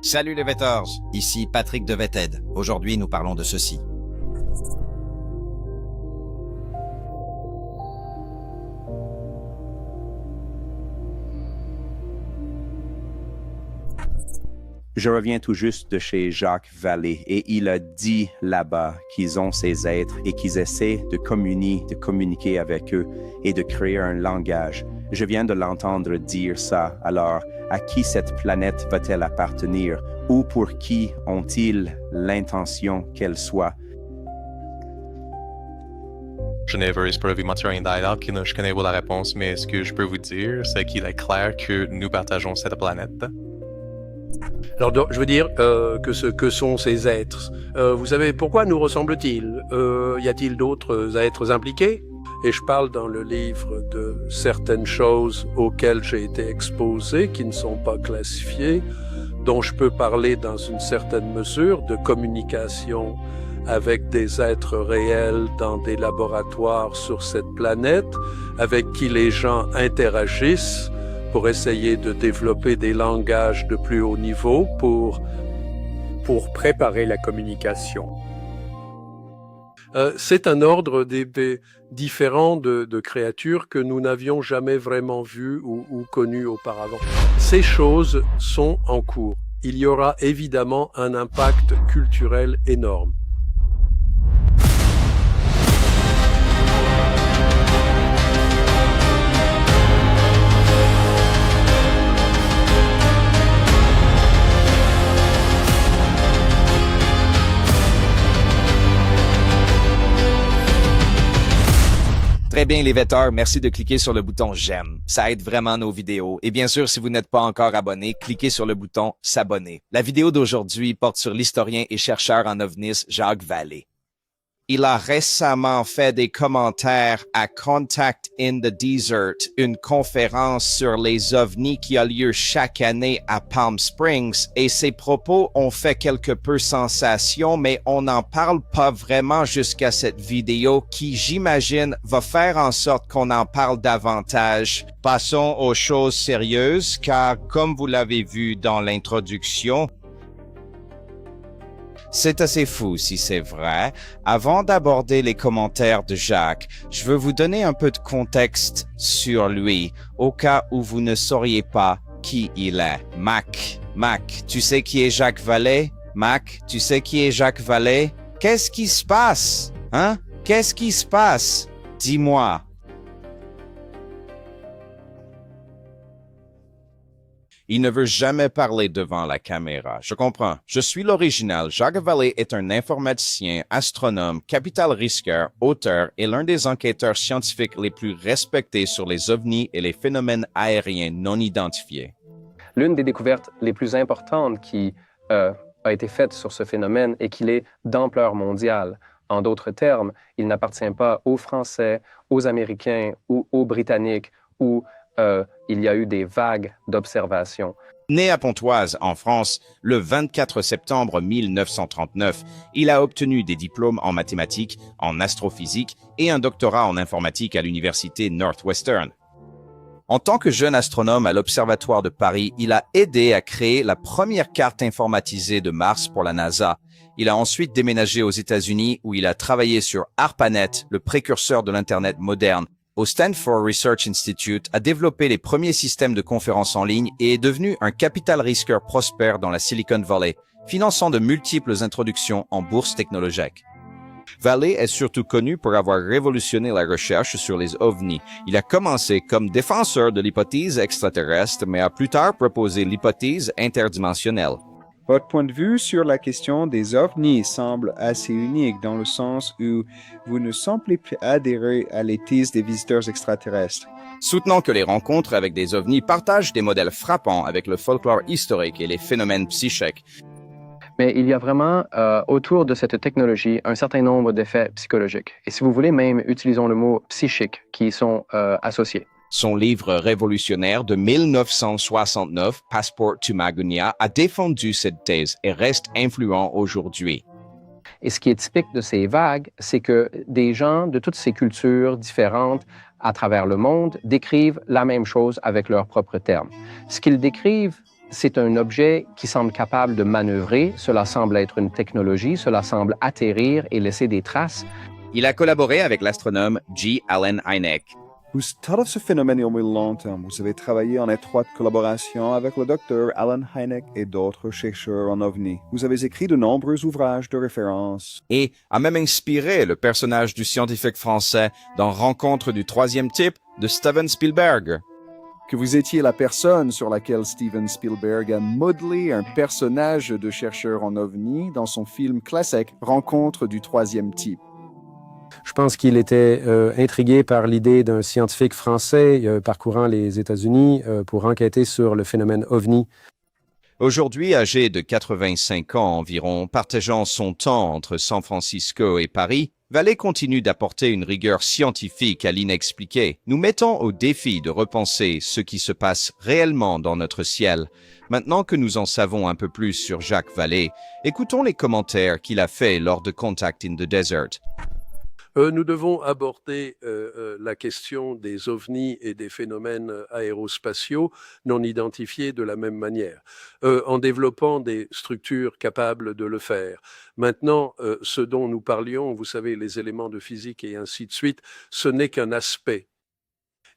Salut les Vetters, ici Patrick de Vetted. Aujourd'hui, nous parlons de ceci. Je reviens tout juste de chez Jacques Vallée et il a dit là-bas qu'ils ont ces êtres et qu'ils essaient de communiquer avec eux et de créer un langage. Je viens de l'entendre dire ça. Alors, à qui cette planète va-t-elle appartenir ou pour qui ont-ils l'intention qu'elle soit? Je n'ai pas vu Material Dialogue, je connais pas la réponse, mais ce que je peux vous dire, c'est qu'il est clair que nous partageons cette planète. Alors, je veux dire que sont ces êtres. Vous savez, pourquoi nous ressemblent-ils? Y a-t-il d'autres êtres impliqués? Et je parle dans le livre de certaines choses auxquelles j'ai été exposé, qui ne sont pas classifiées, dont je peux parler dans une certaine mesure de communication avec des êtres réels dans des laboratoires sur cette planète, avec qui les gens interagissent pour essayer de développer des langages de plus haut niveau pour préparer la communication. C'est un ordre différent de créatures que nous n'avions jamais vraiment vues ou connues auparavant. Ces choses sont en cours. Il y aura évidemment un impact culturel énorme. Très bien les Vetters, merci de cliquer sur le bouton j'aime. Ça aide vraiment nos vidéos. Et bien sûr, si vous n'êtes pas encore abonné, cliquez sur le bouton s'abonner. La vidéo d'aujourd'hui porte sur l'historien et chercheur en ovnis Jacques Vallée. Il a récemment fait des commentaires à Contact in the Desert, une conférence sur les ovnis qui a lieu chaque année à Palm Springs, et ses propos ont fait quelque peu sensation, mais on n'en parle pas vraiment jusqu'à cette vidéo qui, j'imagine, va faire en sorte qu'on en parle davantage. Passons aux choses sérieuses, car comme vous l'avez vu dans l'introduction, c'est assez fou si c'est vrai. Avant d'aborder les commentaires de Jacques, je veux vous donner un peu de contexte sur lui, au cas où vous ne sauriez pas qui il est. Mac, tu sais qui est Jacques Vallée? Mac, tu sais qui est Jacques Vallée? Qu'est-ce qui se passe? Hein? Qu'est-ce qui se passe? Dis-moi. Il ne veut jamais parler devant la caméra. Je comprends. Je suis l'original. Jacques Vallée est un informaticien, astronome, capital risqueur, auteur et l'un des enquêteurs scientifiques les plus respectés sur les ovnis et les phénomènes aériens non identifiés. L'une des découvertes les plus importantes qui a été faite sur ce phénomène est qu'il est d'ampleur mondiale. En d'autres termes, il n'appartient pas aux Français, aux Américains ou aux Britanniques ou il y a eu des vagues d'observations. Né à Pontoise, en France, le 24 septembre 1939, il a obtenu des diplômes en mathématiques, en astrophysique et un doctorat en informatique à l'université Northwestern. En tant que jeune astronome à l'Observatoire de Paris, il a aidé à créer la première carte informatisée de Mars pour la NASA. Il a ensuite déménagé aux États-Unis où il a travaillé sur ARPANET, le précurseur de l'Internet moderne. Au Stanford Research Institute, a développé les premiers systèmes de conférences en ligne et est devenu un capital risqueur prospère dans la Silicon Valley, finançant de multiples introductions en bourse technologique. Vallée est surtout connu pour avoir révolutionné la recherche sur les ovnis. Il a commencé comme défenseur de l'hypothèse extraterrestre, mais a plus tard proposé l'hypothèse interdimensionnelle. Votre point de vue sur la question des ovnis semble assez unique dans le sens où vous ne semblez plus adhérer à les thèses des visiteurs extraterrestres. Soutenons que les rencontres avec des ovnis partagent des modèles frappants avec le folklore historique et les phénomènes psychiques. Mais il y a vraiment autour de cette technologie un certain nombre d'effets psychologiques. Et si vous voulez même, utilisons le mot psychique qui y sont associés. Son livre révolutionnaire de 1969, Passport to Magunia, a défendu cette thèse et reste influent aujourd'hui. Et ce qui est typique de ces vagues, c'est que des gens de toutes ces cultures différentes à travers le monde décrivent la même chose avec leurs propres termes. Ce qu'ils décrivent c'est un objet qui semble capable de manœuvrer, cela semble être une technologie, cela semble atterrir et laisser des traces. Il a collaboré avec l'astronome G. Allen Hynek. Vous studiez ce phénomène au long terme. Vous avez travaillé en étroite collaboration avec le docteur Allen Hynek et d'autres chercheurs en OVNI. Vous avez écrit de nombreux ouvrages de référence. Et a même inspiré le personnage du scientifique français dans Rencontre du troisième type de Steven Spielberg. Que vous étiez la personne sur laquelle Steven Spielberg a modelé un personnage de chercheur en OVNI dans son film classique Rencontre du troisième type. Je pense qu'il était intrigué par l'idée d'un scientifique français parcourant les États-Unis pour enquêter sur le phénomène OVNI. Aujourd'hui âgé de 85 ans environ, partageant son temps entre San Francisco et Paris, Vallée continue d'apporter une rigueur scientifique à l'inexpliqué, nous mettant au défi de repenser ce qui se passe réellement dans notre ciel. Maintenant que nous en savons un peu plus sur Jacques Vallée, écoutons les commentaires qu'il a faits lors de Contact in the Desert. Nous devons aborder la question des ovnis et des phénomènes aérospatiaux non identifiés de la même manière, en développant des structures capables de le faire. Maintenant, ce dont nous parlions, vous savez, les éléments de physique et ainsi de suite, ce n'est qu'un aspect.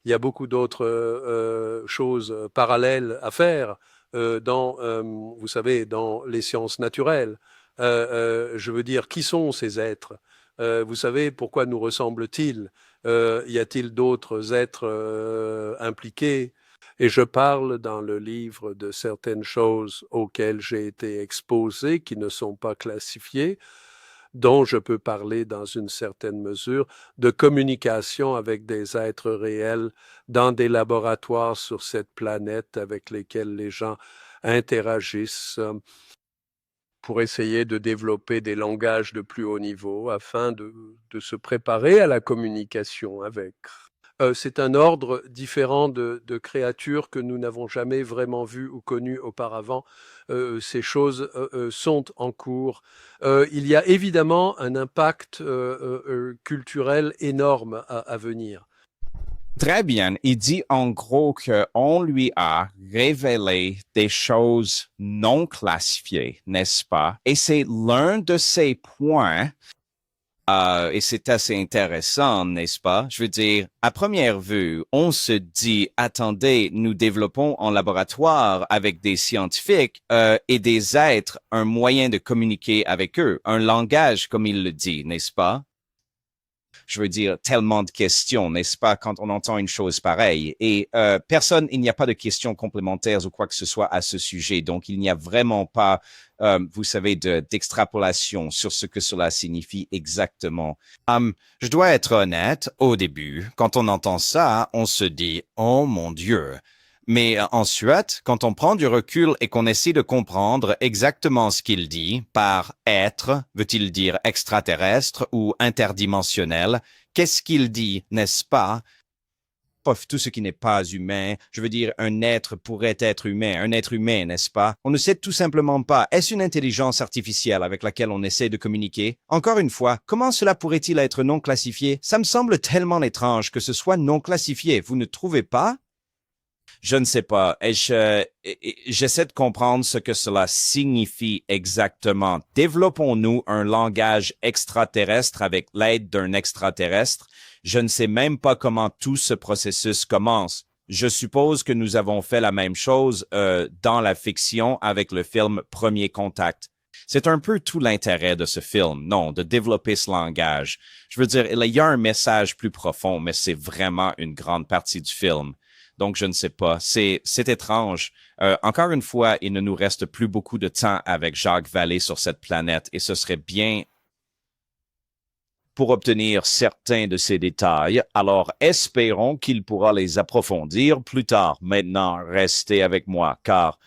Il y a beaucoup d'autres choses parallèles à faire vous savez, dans les sciences naturelles. Je veux dire, qui sont ces êtres ? Vous savez, pourquoi nous ressemblent-ils? Y a-t-il d'autres êtres impliqués? Et je parle dans le livre de certaines choses auxquelles j'ai été exposé, qui ne sont pas classifiées, dont je peux parler dans une certaine mesure de communication avec des êtres réels dans des laboratoires sur cette planète avec lesquels les gens interagissent pour essayer de développer des langages de plus haut niveau afin de se préparer à la communication avec. C'est un ordre différent de créatures que nous n'avons jamais vraiment vues ou connues auparavant. Ces choses sont en cours. Il y a évidemment un impact culturel énorme à venir. Très bien. Il dit en gros qu'on lui a révélé des choses non classifiées, n'est-ce pas? Et c'est l'un de ces points, et c'est assez intéressant, n'est-ce pas? Je veux dire, à première vue, on se dit, attendez, nous développons en laboratoire avec des scientifiques et des êtres un moyen de communiquer avec eux, un langage, comme il le dit, n'est-ce pas? Je veux dire, tellement de questions, n'est-ce pas, quand on entend une chose pareille. Et il n'y a pas de questions complémentaires ou quoi que ce soit à ce sujet. Donc, il n'y a vraiment pas, vous savez, d'extrapolation sur ce que cela signifie exactement. Je dois être honnête, au début, quand on entend ça, on se dit, oh mon Dieu. Mais ensuite, quand on prend du recul et qu'on essaie de comprendre exactement ce qu'il dit par être, veut-il dire extraterrestre ou interdimensionnel, qu'est-ce qu'il dit, n'est-ce pas? Tout ce qui n'est pas humain, je veux dire, un être pourrait être humain, un être humain, n'est-ce pas? On ne sait tout simplement pas. Est-ce une intelligence artificielle avec laquelle on essaie de communiquer? Encore une fois, comment cela pourrait-il être non classifié? Ça me semble tellement étrange que ce soit non classifié, vous ne trouvez pas? Je ne sais pas. J'essaie de comprendre ce que cela signifie exactement. Développons-nous un langage extraterrestre avec l'aide d'un extraterrestre? Je ne sais même pas comment tout ce processus commence. Je suppose que nous avons fait la même chose dans la fiction avec le film Premier Contact. C'est un peu tout l'intérêt de ce film, non, de développer ce langage. Je veux dire, il y a un message plus profond, mais c'est vraiment une grande partie du film. Donc, je ne sais pas. C'est étrange. Encore une fois, il ne nous reste plus beaucoup de temps avec Jacques Vallée sur cette planète et ce serait bien pour obtenir certains de ces détails. Alors, espérons qu'il pourra les approfondir plus tard. Maintenant, restez avec moi, car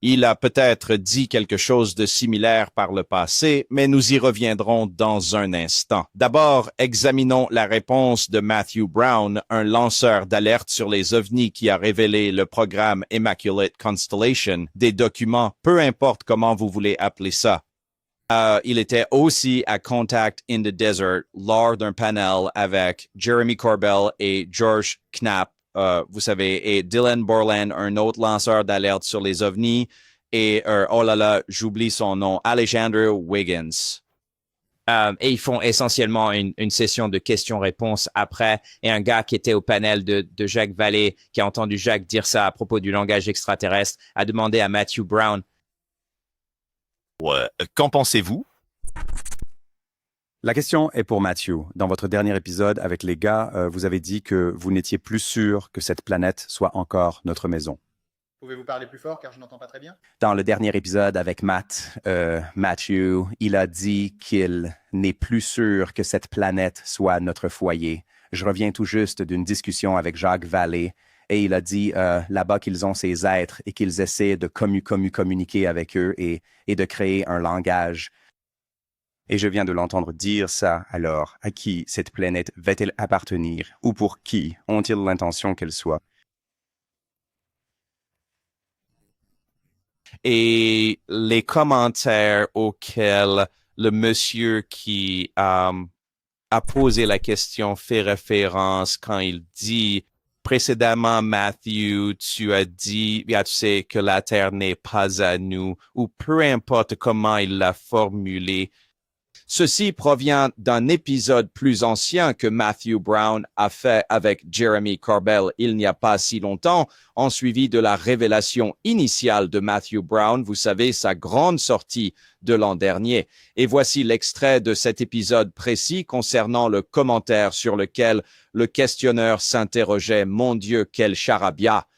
il a peut-être dit quelque chose de similaire par le passé, mais nous y reviendrons dans un instant. D'abord, examinons la réponse de Matthew Brown, un lanceur d'alerte sur les ovnis qui a révélé le programme Immaculate Constellation, des documents, peu importe comment vous voulez appeler ça. Il était aussi à Contact in the Desert lors d'un panel avec Jeremy Corbell et George Knapp vous savez, et Dylan Borland, un autre lanceur d'alerte sur les ovnis, et, oh là là, j'oublie son nom, Alexander Wiggins. Et ils font essentiellement une session de questions-réponses après. Et un gars qui était au panel de Jacques Vallée, qui a entendu Jacques dire ça à propos du langage extraterrestre, a demandé à Matthew Brown. Ouais, qu'en pensez-vous? La question est pour Matthew. Dans votre dernier épisode avec les gars, vous avez dit que vous n'étiez plus sûr que cette planète soit encore notre maison. Pouvez-vous parler plus fort car je n'entends pas très bien? Dans le dernier épisode avec Matthew, il a dit qu'il n'est plus sûr que cette planète soit notre foyer. Je reviens tout juste d'une discussion avec Jacques Vallée et il a dit là-bas qu'ils ont ces êtres et qu'ils essaient de communiquer avec eux et de créer un langage. Et je viens de l'entendre dire ça, alors à qui cette planète va-t-elle appartenir ou pour qui ont-ils l'intention qu'elle soit? Et les commentaires auxquels le monsieur qui a posé la question fait référence quand il dit précédemment, Matthew, tu as dit, tu sais, que la Terre n'est pas à nous, ou peu importe comment il l'a formulé. Ceci provient d'un épisode plus ancien que Matthew Brown a fait avec Jeremy Corbell il n'y a pas si longtemps, en suivi de la révélation initiale de Matthew Brown, vous savez, sa grande sortie de l'an dernier. Et voici l'extrait de cet épisode précis concernant le commentaire sur lequel le questionneur s'interrogeait « Mon Dieu, quel charabia !»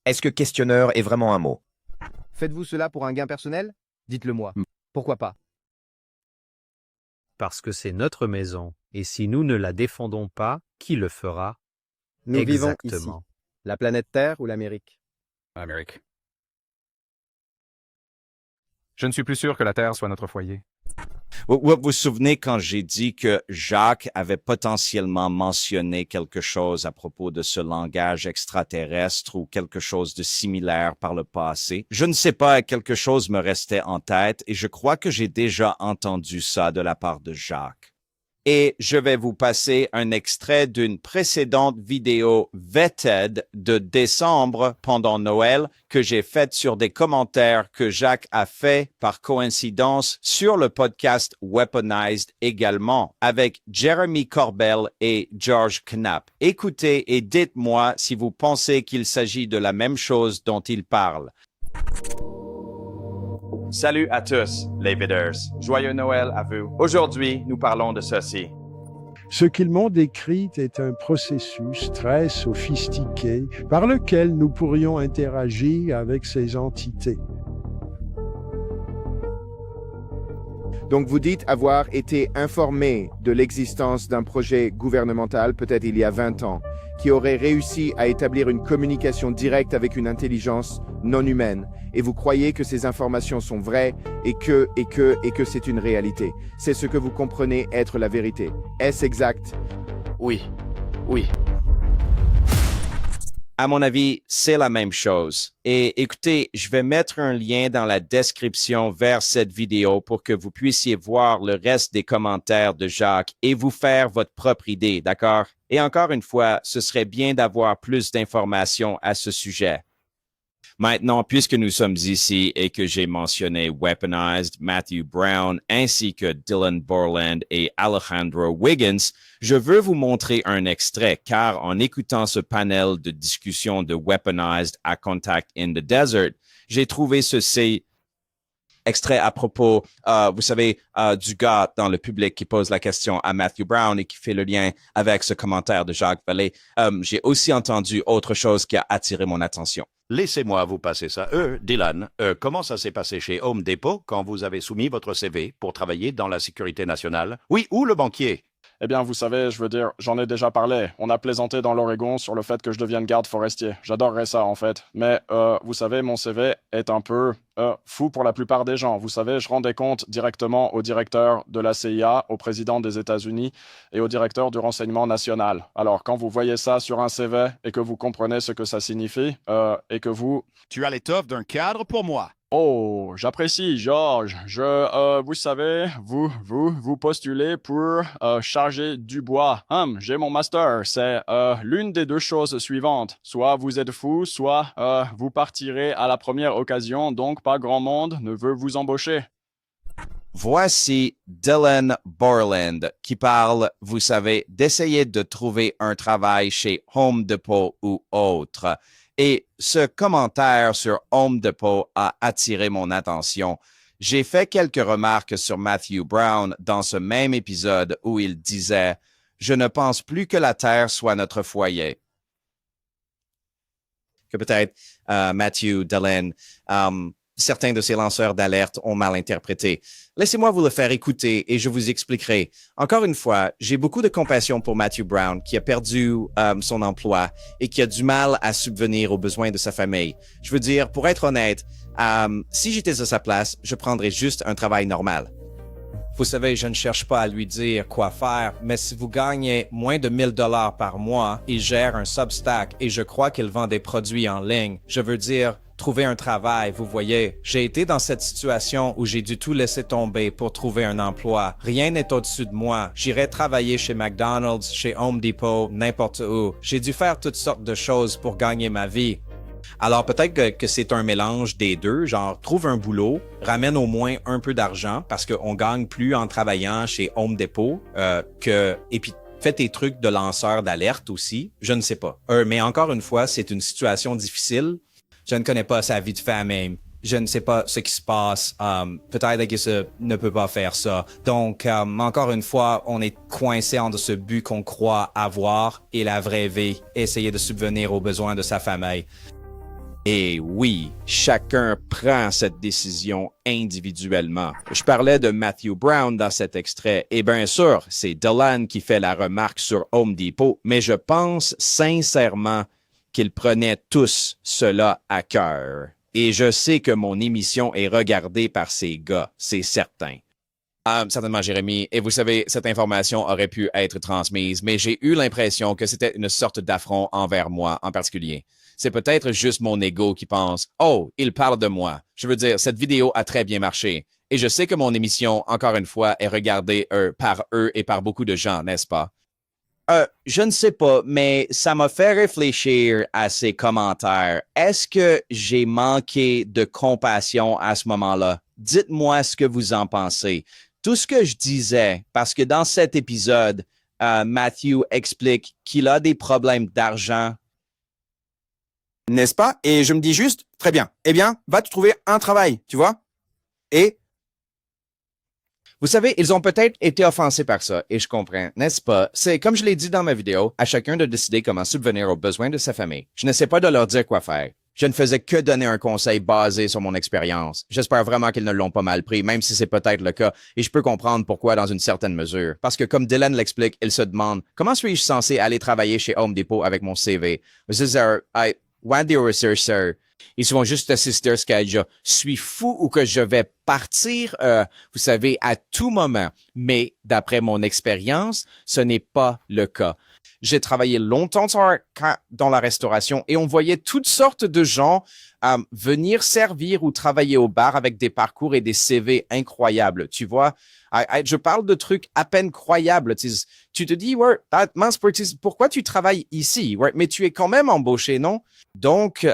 Est-ce que questionneur est vraiment un mot? Faites-vous cela pour un gain personnel? Dites-le moi. Pourquoi pas? Parce que c'est notre maison, et si nous ne la défendons pas, qui le fera? Nous vivons ici. Exactement. La planète Terre ou l'Amérique? Amérique. Je ne suis plus sûr que la Terre soit notre foyer. Vous vous souvenez quand j'ai dit que Jacques avait potentiellement mentionné quelque chose à propos de ce langage extraterrestre ou quelque chose de similaire par le passé? Je ne sais pas, quelque chose me restait en tête et je crois que j'ai déjà entendu ça de la part de Jacques. Et je vais vous passer un extrait d'une précédente vidéo Vetted de décembre pendant Noël que j'ai faite sur des commentaires que Jacques a fait par coïncidence sur le podcast Weaponized également avec Jeremy Corbell et George Knapp. Écoutez et dites-moi si vous pensez qu'il s'agit de la même chose dont il parle. Salut à tous, les Viders. Joyeux Noël à vous. Aujourd'hui, nous parlons de ceci. Ce qu'ils m'ont décrit est un processus très sophistiqué par lequel nous pourrions interagir avec ces entités. Donc vous dites avoir été informé de l'existence d'un projet gouvernemental, peut-être il y a 20 ans, qui aurait réussi à établir une communication directe avec une intelligence non humaine. Et vous croyez que ces informations sont vraies et que c'est une réalité. C'est ce que vous comprenez être la vérité. Est-ce exact? Oui. À mon avis, c'est la même chose. Et écoutez, je vais mettre un lien dans la description vers cette vidéo pour que vous puissiez voir le reste des commentaires de Jacques et vous faire votre propre idée, d'accord? Et encore une fois, ce serait bien d'avoir plus d'informations à ce sujet. Maintenant, puisque nous sommes ici et que j'ai mentionné Weaponized, Matthew Brown, ainsi que Dylan Borland et Alejandro Wiggins, je veux vous montrer un extrait, car en écoutant ce panel de discussion de Weaponized à Contact in the Desert, j'ai trouvé ceci extrait à propos, vous savez, du gars dans le public qui pose la question à Matthew Brown et qui fait le lien avec ce commentaire de Jacques Vallée. J'ai aussi entendu autre chose qui a attiré mon attention. Laissez-moi vous passer ça. Dylan, comment ça s'est passé chez Home Depot quand vous avez soumis votre CV pour travailler dans la sécurité nationale? Oui, ou le banquier? Eh bien, vous savez, je veux dire, j'en ai déjà parlé. On a plaisanté dans l'Oregon sur le fait que je devienne garde forestier. J'adorerais ça, en fait. Mais, vous savez, mon CV est un peu fou pour la plupart des gens. Vous savez, je rends des comptes directement au directeur de la CIA, au président des États-Unis et au directeur du renseignement national. Alors, quand vous voyez ça sur un CV et que vous comprenez ce que ça signifie et que vous... Tu as l'étoffe d'un cadre pour moi. Oh, j'apprécie, George. Vous savez, vous postulez pour charger du bois. J'ai mon master. C'est l'une des deux choses suivantes. Soit vous êtes fou, soit vous partirez à la première occasion, donc pas grand monde ne veut vous embaucher. Voici Dylan Borland qui parle, vous savez, d'essayer de trouver un travail chez Home Depot ou autre. Et ce commentaire sur Home Depot a attiré mon attention. J'ai fait quelques remarques sur Matthew Brown dans ce même épisode où il disait « Je ne pense plus que la Terre soit notre foyer ». Que peut-être Matthew, Dylan, certains de ces lanceurs d'alerte ont mal interprété. Laissez-moi vous le faire écouter et je vous expliquerai. Encore une fois, j'ai beaucoup de compassion pour Matthew Brown qui a perdu son emploi et qui a du mal à subvenir aux besoins de sa famille. Je veux dire, pour être honnête, si j'étais à sa place, je prendrais juste un travail normal. Vous savez, je ne cherche pas à lui dire quoi faire, mais si vous gagnez moins de 1 000 $ par mois, il gère un Substack et je crois qu'il vend des produits en ligne. Je veux dire, trouver un travail, vous voyez. J'ai été dans cette situation où j'ai dû tout laisser tomber pour trouver un emploi. Rien n'est au-dessus de moi. J'irai travailler chez McDonald's, chez Home Depot, n'importe où. J'ai dû faire toutes sortes de choses pour gagner ma vie. Alors peut-être que c'est un mélange des deux, genre trouve un boulot, ramène au moins un peu d'argent parce qu'on gagne plus en travaillant chez Home Depot et puis fais tes trucs de lanceur d'alerte aussi, je ne sais pas. Mais encore une fois, c'est une situation difficile. Je ne connais pas sa vie de famille. Je ne sais pas ce qui se passe. Peut-être qu'il ne peut pas faire ça. Donc, encore une fois, on est coincé entre ce but qu'on croit avoir et la vraie vie, essayer de subvenir aux besoins de sa famille. Et oui, chacun prend cette décision individuellement. Je parlais de Matthew Brown dans cet extrait, et bien sûr, c'est Dylan qui fait la remarque sur Home Depot, mais je pense sincèrement qu'ils prenaient tous cela à cœur. Et je sais que mon émission est regardée par ces gars, c'est certain. Certainement, Jérémy. Et vous savez, cette information aurait pu être transmise, mais j'ai eu l'impression que c'était une sorte d'affront envers moi en particulier. C'est peut-être juste mon ego qui pense « Oh, il parle de moi ». Je veux dire, cette vidéo a très bien marché. Et je sais que mon émission, encore une fois, est regardée par eux et par beaucoup de gens, n'est-ce pas? Je ne sais pas, mais ça m'a fait réfléchir à ces commentaires. Est-ce que j'ai manqué de compassion à ce moment-là? Dites-moi ce que vous en pensez. Tout ce que je disais, parce que dans cet épisode, Matthew explique qu'il a des problèmes d'argent. N'est-ce pas? Et je me dis juste, très bien, eh bien, va-tu trouver un travail, tu vois? Et vous savez, ils ont peut-être été offensés par ça, et je comprends, n'est-ce pas? C'est comme je l'ai dit dans ma vidéo, à chacun de décider comment subvenir aux besoins de sa famille. Je n'essaie pas de leur dire quoi faire. Je ne faisais que donner un conseil basé sur mon expérience. J'espère vraiment qu'ils ne l'ont pas mal pris, même si c'est peut-être le cas, et je peux comprendre pourquoi dans une certaine mesure. Parce que comme Dylan l'explique, il se demande, comment suis-je censé aller travailler chez Home Depot avec mon CV? Ils vont juste assister à ce qu'elle dit, suis fou ou que je vais partir, vous savez, à tout moment. Mais d'après mon expérience, ce n'est pas le cas. J'ai travaillé longtemps dans la restauration et on voyait toutes sortes de gens venir servir ou travailler au bar avec des parcours et des CV incroyables. Tu vois, je parle de trucs à peine croyables. Tu te dis, ouais, mince, pourquoi tu travailles ici? Ouais, mais tu es quand même embauché, non? Donc,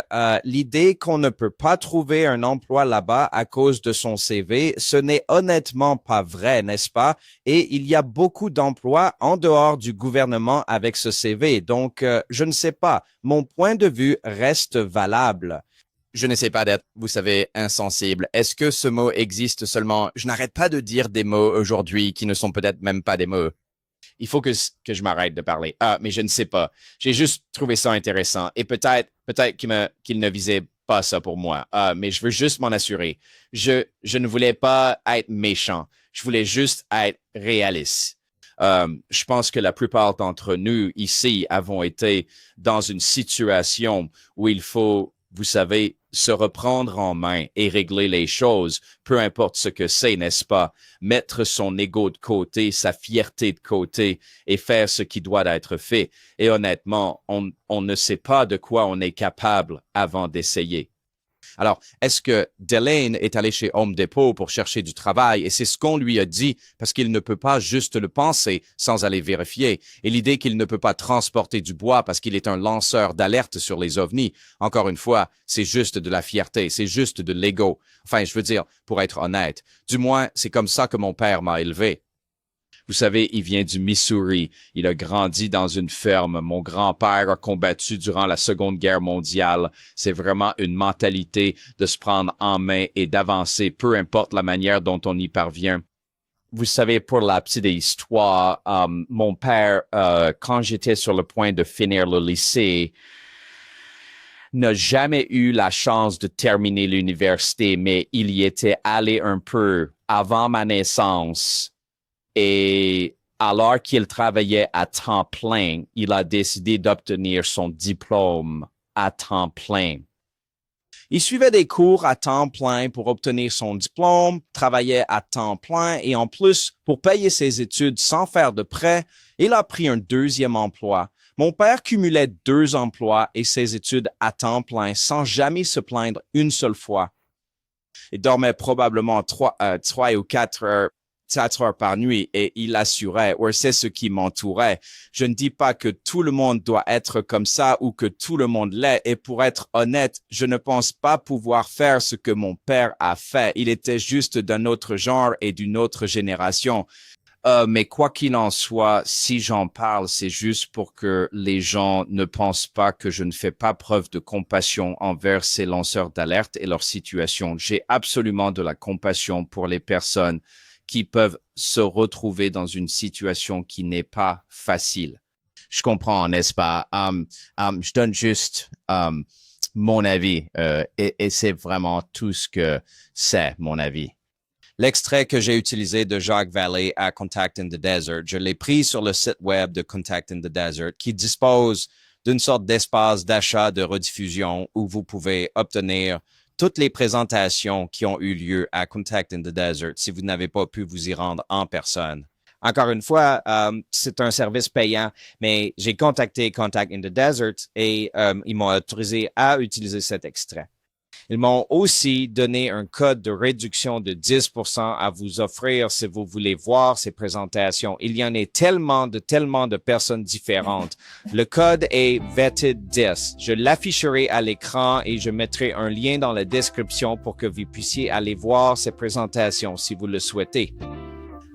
l'idée qu'on ne peut pas trouver un emploi là-bas à cause de son CV, ce n'est honnêtement pas vrai, n'est-ce pas? Et il y a beaucoup d'emplois en dehors du gouvernement avec ce CV. Donc, je ne sais pas. Mon point de vue reste valable. Je n'essaie pas d'être, vous savez, insensible. Est-ce que ce mot existe seulement? Je n'arrête pas de dire des mots aujourd'hui qui ne sont peut-être même pas des mots. Il faut que je m'arrête de parler. Mais je ne sais pas. J'ai juste trouvé ça intéressant. Et peut-être qu'il ne visait pas ça pour moi. Mais je veux juste m'en assurer. Je ne voulais pas être méchant. Je voulais juste être réaliste. Je pense que la plupart d'entre nous ici avons été dans une situation où il faut, vous savez, se reprendre en main et régler les choses, peu importe ce que c'est, n'est-ce pas? Mettre son ego de côté, sa fierté de côté et faire ce qui doit être fait. Et honnêtement, on ne sait pas de quoi on est capable avant d'essayer. Alors, est-ce que Delane est allé chez Home Depot pour chercher du travail et c'est ce qu'on lui a dit parce qu'il ne peut pas juste le penser sans aller vérifier. Et l'idée qu'il ne peut pas transporter du bois parce qu'il est un lanceur d'alerte sur les ovnis, encore une fois, c'est juste de la fierté, c'est juste de l'ego. Enfin, je veux dire, pour être honnête, du moins, c'est comme ça que mon père m'a élevé. Vous savez, il vient du Missouri. Il a grandi dans une ferme. Mon grand-père a combattu durant la Seconde Guerre mondiale. C'est vraiment une mentalité de se prendre en main et d'avancer, peu importe la manière dont on y parvient. Vous savez, pour la petite histoire, mon père, quand j'étais sur le point de finir le lycée, n'a jamais eu la chance de terminer l'université, mais il y était allé un peu avant ma naissance. Et alors qu'il travaillait à temps plein, il a décidé d'obtenir son diplôme à temps plein. Il suivait des cours à temps plein pour obtenir son diplôme, travaillait à temps plein et en plus, pour payer ses études sans faire de prêt, il a pris un deuxième emploi. Mon père cumulait 2 emplois et ses études à temps plein sans jamais se plaindre une seule fois. Il dormait probablement 3 ou 4 heures par nuit et il assurait, ou c'est ce qui m'entourait. Je ne dis pas que tout le monde doit être comme ça ou que tout le monde l'est et pour être honnête, je ne pense pas pouvoir faire ce que mon père a fait. Il était juste d'un autre genre et d'une autre génération. Mais quoi qu'il en soit, si j'en parle, c'est juste pour que les gens ne pensent pas que je ne fais pas preuve de compassion envers ces lanceurs d'alerte et leur situation. J'ai absolument de la compassion pour les personnes qui peuvent se retrouver dans une situation qui n'est pas facile. Je comprends, n'est-ce pas? Je donne juste mon avis et c'est vraiment tout ce que c'est, mon avis. L'extrait que j'ai utilisé de Jacques Vallée à Contact in the Desert, je l'ai pris sur le site web de Contact in the Desert qui dispose d'une sorte d'espace d'achat de rediffusion où vous pouvez obtenir toutes les présentations qui ont eu lieu à Contact in the Desert si vous n'avez pas pu vous y rendre en personne. Encore une fois, c'est un service payant, mais j'ai contacté Contact in the Desert et ils m'ont autorisé à utiliser cet extrait. Ils m'ont aussi donné un code de réduction de 10% à vous offrir si vous voulez voir ces présentations. Il y en a tellement de personnes différentes. Le code est VETED10. Je l'afficherai à l'écran et je mettrai un lien dans la description pour que vous puissiez aller voir ces présentations si vous le souhaitez.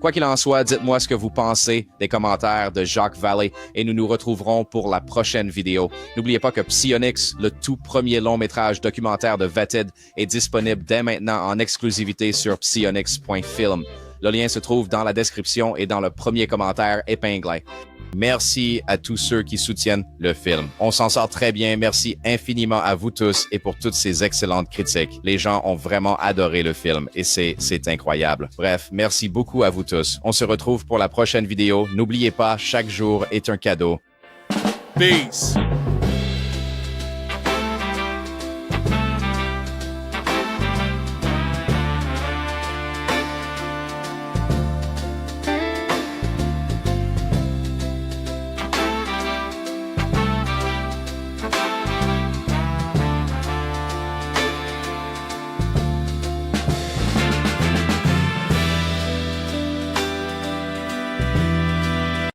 Quoi qu'il en soit, dites-moi ce que vous pensez des commentaires de Jacques Vallée et nous nous retrouverons pour la prochaine vidéo. N'oubliez pas que Psyonix, le tout premier long-métrage documentaire de VETED, est disponible dès maintenant en exclusivité sur psyonix.film. Le lien se trouve dans la description et dans le premier commentaire épinglé. Merci à tous ceux qui soutiennent le film. On s'en sort très bien. Merci infiniment à vous tous et pour toutes ces excellentes critiques. Les gens ont vraiment adoré le film et c'est incroyable. Bref, merci beaucoup à vous tous. On se retrouve pour la prochaine vidéo. N'oubliez pas, chaque jour est un cadeau. Peace.